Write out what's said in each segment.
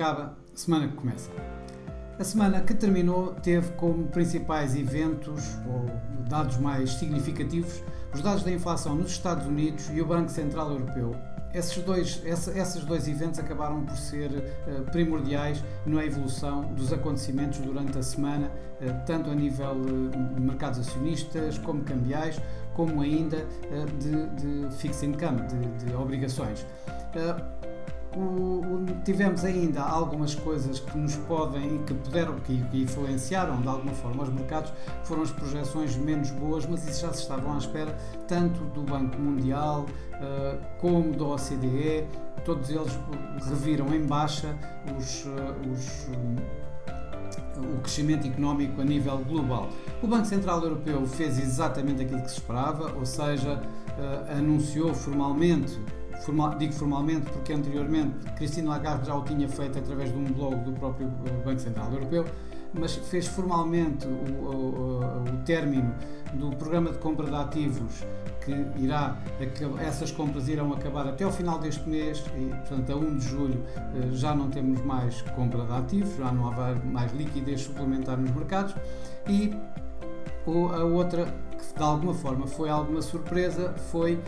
acaba, semana que começa. A semana que terminou teve como principais eventos ou dados mais significativos os dados da inflação nos Estados Unidos e o Banco Central Europeu. Esses dois eventos acabaram por ser primordiais na evolução dos acontecimentos durante a semana, tanto a nível de mercados acionistas, como cambiais, como ainda de fixed income, de obrigações. Tivemos ainda algumas coisas que nos podem e que influenciaram de alguma forma os mercados, foram as projeções menos boas, mas isso já se estavam à espera tanto do Banco Mundial como da OCDE. Todos eles reviram em baixa o crescimento económico a nível global. O Banco Central Europeu fez exatamente aquilo que se esperava, ou seja, anunciou formalmente, digo formalmente porque anteriormente Christine Lagarde já o tinha feito através de um blog do próprio Banco Central Europeu, mas fez formalmente o término do programa de compra de ativos, essas compras irão acabar até ao final deste mês e, portanto, a 1 de julho já não temos mais compra de ativos, já não há mais liquidez suplementar nos mercados. E a outra, que de alguma forma foi alguma surpresa, foi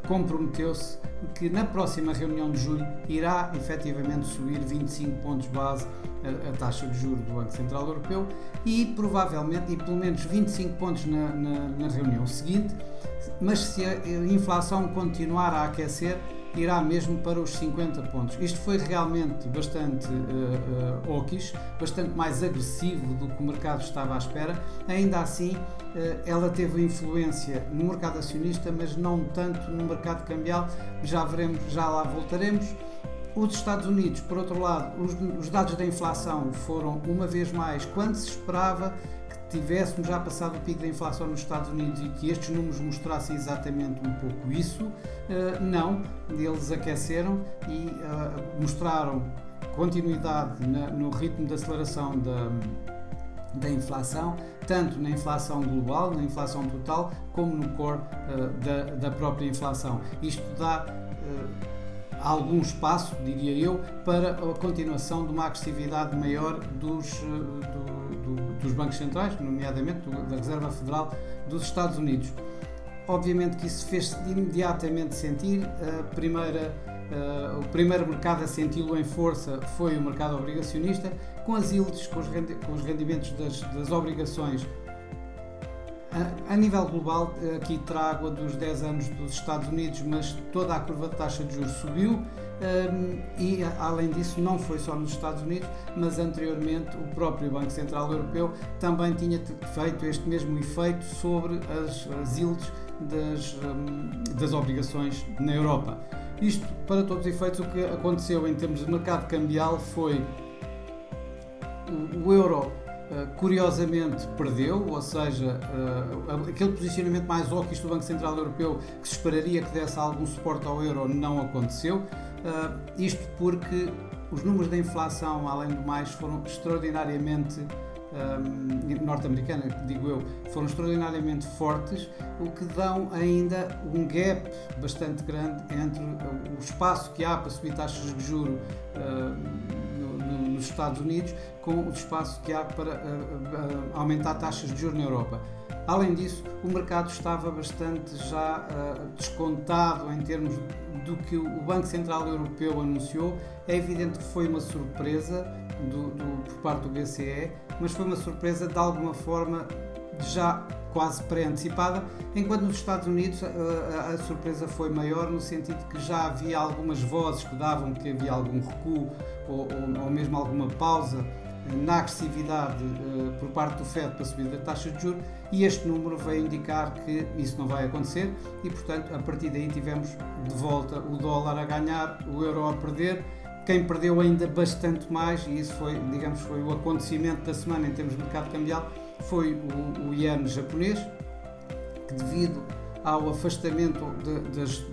comprometeu-se que na próxima reunião de julho irá efetivamente subir 25 pontos base a taxa de juros do Banco Central Europeu e provavelmente, e pelo menos 25 pontos na reunião seguinte, mas se a inflação continuar a aquecer, irá mesmo para os 50 pontos. Isto foi realmente bastante hawkish, bastante mais agressivo do que o mercado estava à espera. Ainda assim, ela teve influência no mercado acionista, mas não tanto no mercado cambial. Já veremos, já lá voltaremos. Os Estados Unidos, por outro lado, os dados da inflação foram uma vez mais quando se esperava que tivéssemos já passado o pico da inflação nos Estados Unidos e que estes números mostrassem exatamente um pouco isso. Não, eles aqueceram e mostraram continuidade no ritmo de aceleração da inflação, tanto na inflação global, na inflação total, como no core da própria inflação. Isto dá algum espaço, diria eu, para a continuação de uma agressividade maior dos bancos centrais, nomeadamente da Reserva Federal dos Estados Unidos. Obviamente que isso fez-se imediatamente sentir. O primeiro mercado a senti-lo em força foi o mercado obrigacionista, com as yields, com os rendimentos das obrigações. A nível global, aqui trago a dos 10 anos dos Estados Unidos, mas toda a curva de taxa de juros subiu e, além disso, não foi só nos Estados Unidos, mas anteriormente o próprio Banco Central Europeu também tinha feito este mesmo efeito sobre as yields das obrigações na Europa. Isto, para todos os efeitos, o que aconteceu em termos de mercado cambial foi o euro curiosamente perdeu, ou seja, aquele posicionamento mais hawkish do Banco Central Europeu que se esperaria que desse algum suporte ao euro não aconteceu, isto porque os números da inflação, além do mais, foram extraordinariamente norte-americana, digo eu, foram extraordinariamente fortes, o que dão ainda um gap bastante grande entre o espaço que há para subir taxas de juros nos Estados Unidos com o espaço que há para aumentar taxas de juros na Europa. Além disso, o mercado estava bastante já descontado em termos do que o Banco Central Europeu anunciou. É evidente que foi uma surpresa por parte do BCE, mas foi uma surpresa de alguma forma já quase pré-antecipada, enquanto nos Estados Unidos a surpresa foi maior no sentido que já havia algumas vozes que davam que havia algum recuo ou mesmo alguma pausa na agressividade por parte do FED para subir da taxa de juros, e este número veio indicar que isso não vai acontecer e, portanto, a partir daí tivemos de volta o dólar a ganhar, o euro a perder. Quem perdeu ainda bastante mais, e isso foi, digamos, foi o acontecimento da semana em termos de mercado cambial, foi o iene japonês, que devido ao afastamento dos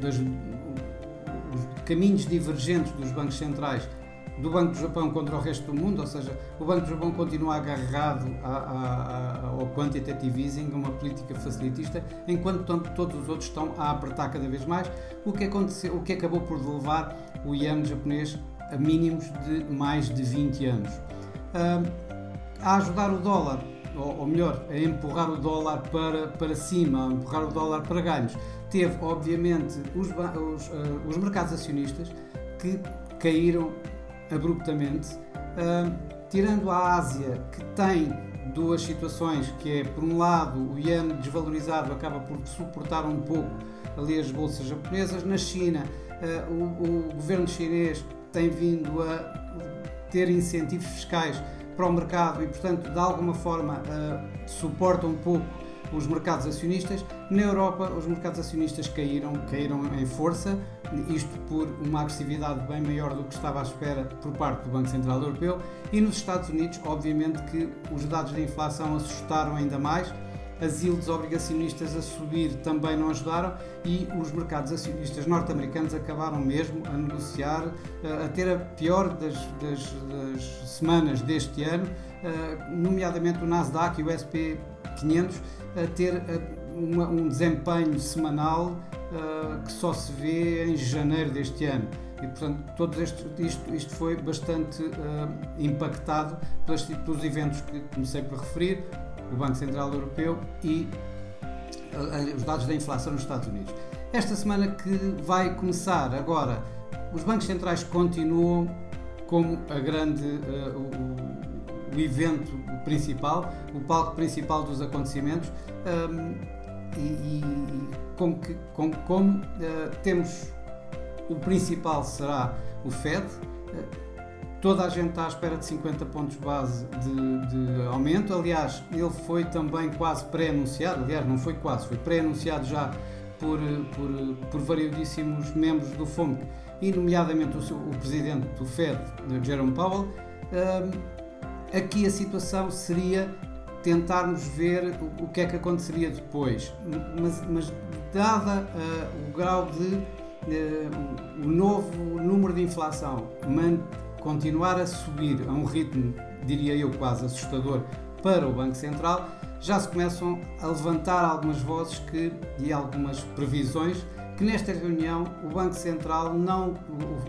caminhos divergentes dos bancos centrais do Banco do Japão contra o resto do mundo, ou seja, o Banco do Japão continua agarrado ao quantitative easing, a uma política facilitista, enquanto todos os outros estão a apertar cada vez mais, o que acabou por levar o iene japonês a mínimos de mais de 20 anos. A ajudar o dólar, ou melhor, a empurrar o dólar para cima, a empurrar o dólar para ganhos, teve obviamente os mercados acionistas, que caíram abruptamente, tirando a Ásia, que tem duas situações, que é, por um lado, o iene desvalorizado acaba por suportar um pouco ali as bolsas japonesas. Na China, o governo chinês tem vindo a ter incentivos fiscais para o mercado e, portanto, de alguma forma suporta um pouco os mercados acionistas. Na Europa, os mercados acionistas caíram em força, isto por uma agressividade bem maior do que estava à espera por parte do Banco Central Europeu, e nos Estados Unidos, obviamente que os dados de inflação assustaram ainda mais, as yields obrigacionistas a subir também não ajudaram e os mercados acionistas norte-americanos acabaram mesmo a negociar, a ter a pior das semanas deste ano, nomeadamente o Nasdaq e o SP 500, a ter um desempenho semanal que só se vê em janeiro deste ano. E, portanto, isto foi bastante impactado pelos eventos que comecei por referir, o Banco Central Europeu e os dados da inflação nos Estados Unidos. Esta semana que vai começar agora, os bancos centrais continuam como o evento principal, o palco principal dos acontecimentos, como temos o principal será o Fed. Toda a gente está à espera de 50 pontos base de aumento. Aliás, ele foi também quase pré-anunciado. Aliás, não foi quase, foi pré-anunciado já por variedíssimos membros do FOMC e nomeadamente o presidente do Fed, Jerome Powell. Aqui a situação seria tentarmos ver o que é que aconteceria depois, mas dada o grau o novo número de inflação continuar a subir a um ritmo, diria eu, quase assustador para o Banco Central, já se começam a levantar algumas vozes e algumas previsões que nesta reunião o Banco Central,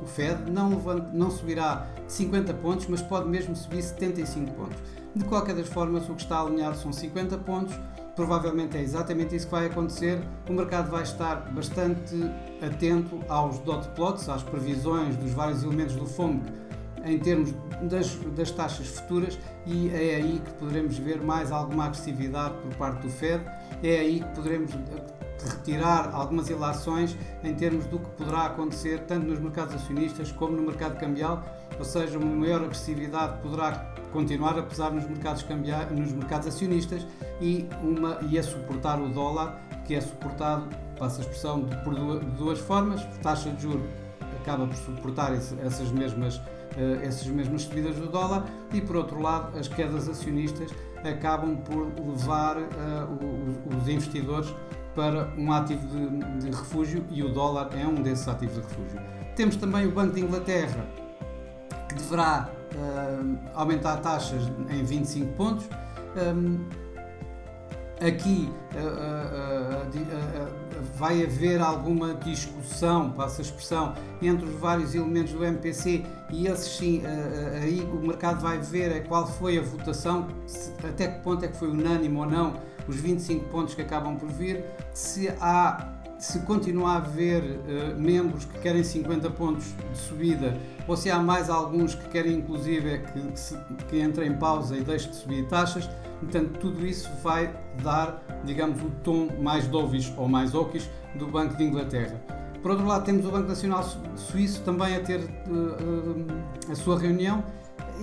o Fed, não subirá 50 pontos, mas pode mesmo subir 75 pontos. De qualquer das formas, o que está alinhado são 50 pontos, provavelmente é exatamente isso que vai acontecer. O mercado vai estar bastante atento aos dot plots, às previsões dos vários elementos do FOMC em termos das taxas futuras, e é aí que poderemos ver mais alguma agressividade por parte do Fed, é aí que poderemos retirar algumas ilações em termos do que poderá acontecer tanto nos mercados acionistas como no mercado cambial, ou seja, uma maior agressividade poderá continuar, apesar nos mercados acionistas, e a suportar o dólar, que é suportado, passa a expressão, por duas formas. A taxa de juros acaba por suportar essas mesmas subidas do dólar e, por outro lado, as quedas acionistas acabam por levar os investidores para um ativo de refúgio, e o dólar é um desses ativos de refúgio. Temos também o Banco de Inglaterra, que deverá aumentar taxas em 25 pontos. Aqui vai haver alguma discussão, passa a expressão, entre os vários elementos do MPC, e esses sim, aí o mercado vai ver qual foi a votação, até que ponto é que foi unânime ou não os 25 pontos que acabam por vir, se continua a haver membros que querem 50 pontos de subida, ou se há mais alguns que querem inclusive que entre em pausa e deixe de subir taxas. Portanto, tudo isso vai dar, digamos, o tom mais dovish ou mais hawkish do Banco de Inglaterra. Por outro lado, temos o Banco Nacional Suíço também a ter a sua reunião,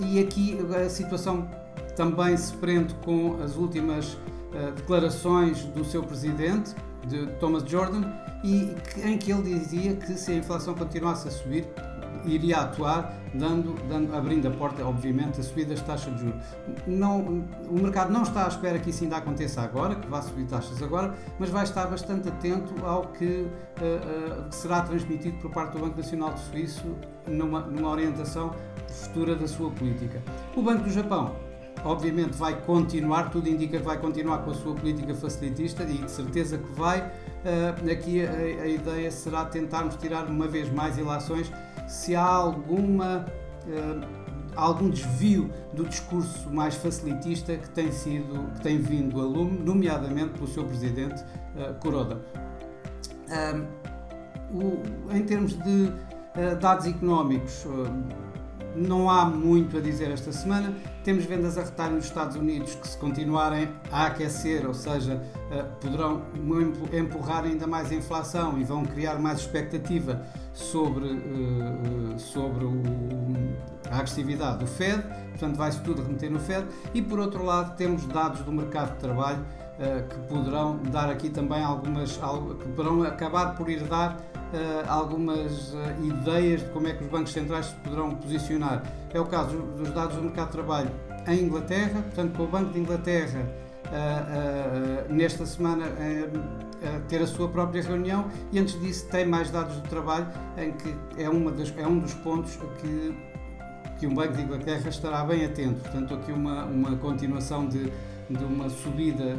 e aqui a situação também se prende com as últimas declarações do seu presidente, de Thomas Jordan, em que ele dizia que se a inflação continuasse a subir, iria atuar, abrindo a porta, obviamente, a subida das taxas de juros. O mercado não está à espera que isso ainda aconteça agora, que vá subir taxas agora, mas vai estar bastante atento ao que será transmitido por parte do Banco Nacional Suíço numa orientação futura da sua política. O Banco do Japão, obviamente, vai continuar, tudo indica que vai continuar com a sua política facilitista, e de certeza que vai. Aqui a ideia será tentarmos tirar uma vez mais ilações se há algum desvio do discurso mais facilitista que tem vindo a lume, nomeadamente pelo seu presidente Kuroda. Em termos de dados económicos, não há muito a dizer esta semana. Temos vendas a retalho nos Estados Unidos que, se continuarem a aquecer, ou seja, poderão empurrar ainda mais a inflação e vão criar mais expectativa sobre a agressividade do Fed, portanto vai-se tudo remeter no Fed. E por outro lado temos dados do mercado de trabalho que poderão dar aqui também que poderão acabar por ir dar algumas ideias de como é que os bancos centrais se poderão posicionar. É o caso dos dados do mercado de trabalho em Inglaterra, portanto, com o Banco de Inglaterra nesta semana ter a sua própria reunião, e antes disso tem mais dados do trabalho, em que é um dos pontos que o Banco de Inglaterra estará bem atento. Portanto, aqui uma continuação de uma subida,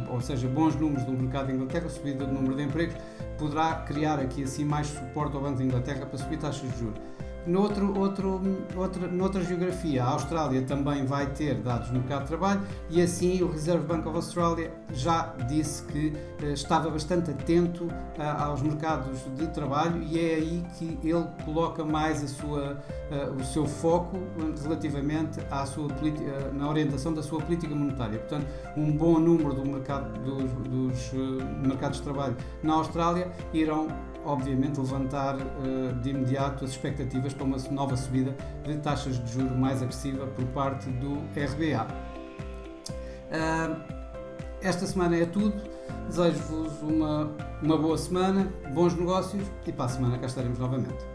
ou seja, bons números do mercado de Inglaterra, subida do número de empregos, poderá criar aqui assim mais suporte ao Banco de Inglaterra para subir taxas de juros. Noutra geografia, a Austrália também vai ter dados no mercado de trabalho, e assim o Reserve Bank of Australia já disse que estava bastante atento aos mercados de trabalho, e é aí que ele coloca mais o seu foco relativamente na orientação da sua política monetária. Portanto, um bom número dos mercados de trabalho na Austrália irão obviamente levantar de imediato as expectativas para uma nova subida de taxas de juros mais agressiva por parte do RBA. Esta semana é tudo. Desejo-vos uma boa semana, bons negócios, e para a semana cá estaremos novamente.